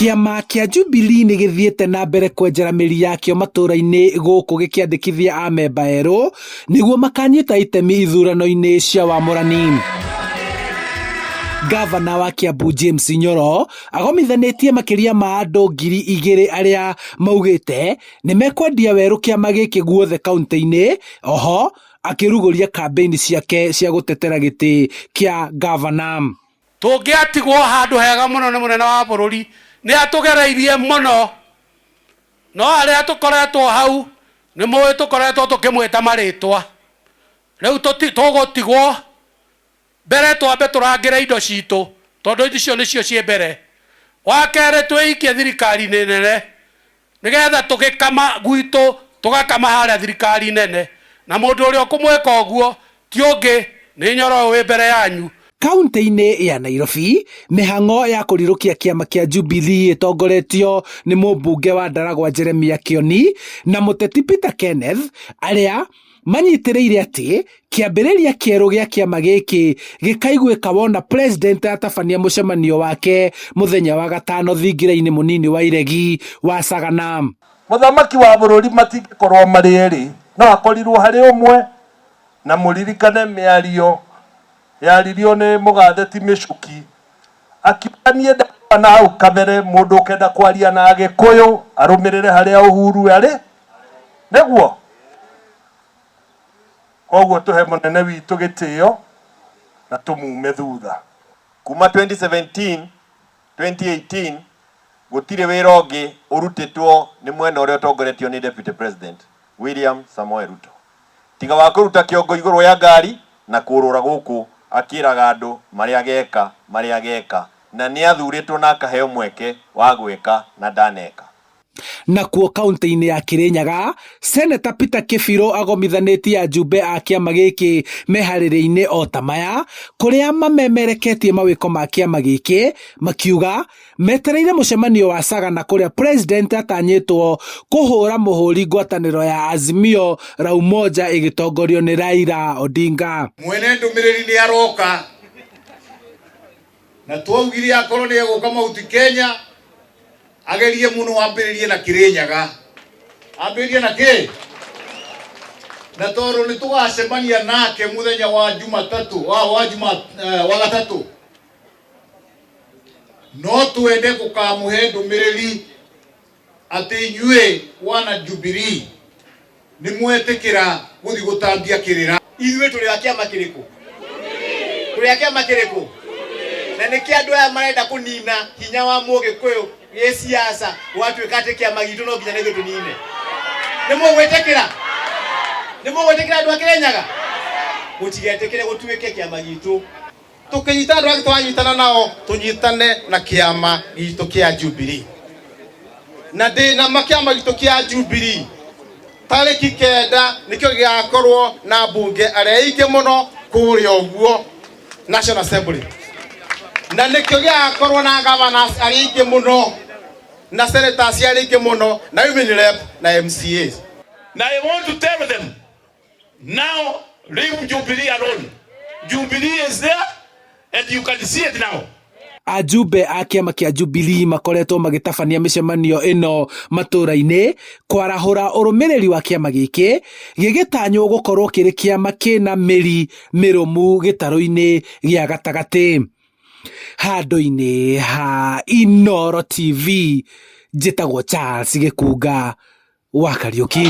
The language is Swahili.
Kiama kia Jubilee ni githiete na mbere kwenjera miri yakio matura-ini guku gikiandikithia amemba erũ niguo makanyita itemi ithurano-ini cia wamũrani. Gavana wa Kiambu James Nyoro agomithanĩtie makiria ma andũ 2,000 aria maugĩte nĩ mekwendia werũ kiama gĩkĩ guothe kaunti-inĩ. Oho akĩrugũria kambeini ciake cia gũtetera gĩtĩ kia gavana. Tũngĩatigwo handũ hega mũno nĩ mũnene wa bũrũri nĩ atũgereirie mũno, no arĩa tũkoretwo hau nĩ mũĩ tũkoretwo tũkĩmwĩta marĩtwa. Rĩu tũgũtigwo mbere twambe tũrangĩre indo citũ tondũ icio nĩcio ciĩ mbere. Wa kerĩ twĩikie thirikari-inĩ nene nĩgetha tũgĩkama gwitũ tũgakama harĩa thirikari nene, na mũndũ ũrĩa ũkũmwĩka ũguo ti ũngĩ nĩ Nyoro wĩ mbere yanyu. Kaunti-inĩ ya Nairobi, mĩhang'o ya kũrirũkia kiama kia Jubilee ĩtongoretio nĩ mũmbunge wa Ndaragwa Jeremiah Kioni na mũteti Peter Kenneth, arĩa manyitĩrĩire atĩ kĩambĩrĩria kĩerũ gĩa kiama gĩkĩ gĩkaiguĩka wona president atabania mũcemanio wake mũthenya wa gatano thingira-inĩ mũnini wa iregi wa Sagana. Mũthamaki wa bũrũri matingĩkorwo marĩ erĩ, no akorirwo harĩ ũmwe, na mũririkane mĩario yaririo nĩ mũgatheti Mĩcuki akĩania na hau kabere mũndũ ũkenda kwaria na Gĩkũyũ arũmĩrĩre harĩa Uhuru arĩ nĩguo. Koguo tũhe mũnene witũ gĩtĩo na tũmume thutha. Kuma 2017 2018 gũtirĩ wĩra ũngĩ ũrutĩtwo nĩ mwena ũrĩa ũtongoretio nĩ Deputy President William Samoei Ruto tiga wa kũruta kĩongo igũrũ ya ngari na kũrũra gũkũ akĩraga andũ marĩa ageka na nĩ athurĩtwo na akaheo mweke wa gwĩka na ndaneka. Nakuo kaunti-inĩ ya Kirinyaga, Senator Peter Kĩbirũ agomithanĩtie ajumbe a kiama gĩkĩ meharĩrĩria-inĩ o ta maya kũrĩa mamemereketie mawĩko ma kiama gĩkĩ makiuga metereire mũcemanio wa Sagana kũrĩa president atanyĩtwo kũhũra mũhũri ngwatanĩro ya Azimio la Umoja ĩgĩtongorio nĩ Raila Odinga. Mwene ndũmĩrĩri nĩ aroka na twaugire akorwo nĩ egũka Mount Kenya agerie muno ambĩrĩrie na Kirinyaga, ambĩrĩrie na kĩ, na tondũ nĩ tũgacemania nake mũthenya wa Jumatatũ wa gatatũ, no twende gũkamũhe ndũmĩrĩri atĩ inyuĩ wana Jubilee nĩ mwetĩkĩra gũthiĩ gũtambia kĩrĩra. Ithuĩ tũrĩ a kĩama kĩrĩkũ? Tũrĩ a kĩama kĩrĩkũ? Na nĩkĩ andũ aya marenda kũnina hinya wa Mũgĩkũyũ gĩ siasa watuĩka atĩ kĩama gitũ no nginya nĩ gĩtũnine? Nĩ mũgwĩtĩkĩra? Nĩ mũgwĩtĩkĩra andũ a Kirinyaga? Mũtigetĩkĩre gũtuĩke kĩama gitũ. Tũkĩnyita andũ ake twanyitana nao tũnyitane na kĩama gitũ kĩa Jubilee. Na ndĩna makĩama gitũ kĩa Jubilee tarĩki 9 nĩkĩo gĩgakorwo na mbunge arĩa aingĩ mũno kũrĩa ũguo National Assembly, na nĩkĩo gĩgakorwo na governors arĩa aingĩ mũno na senators arĩa aingĩ mũno na women rep na MCAs. Now I want to tell them, now leave Jubilee alone. Jubilee is there and you can see it now. Ajumbe a kiama kia Jubilee makoretwo magĩtabania mĩcemanio ĩno matũra-inĩ kwarahũra ũrũmĩrĩri wa kiama gĩkĩ gĩgĩtanywo gũkorwo kĩrĩ kiama kĩna mĩri mĩrũmu gĩtarũ-inĩ gĩa gatagatĩ. Handũ-inĩ ha Inooro TV, njĩtagwo Charles Gĩkunga wa Kariũki.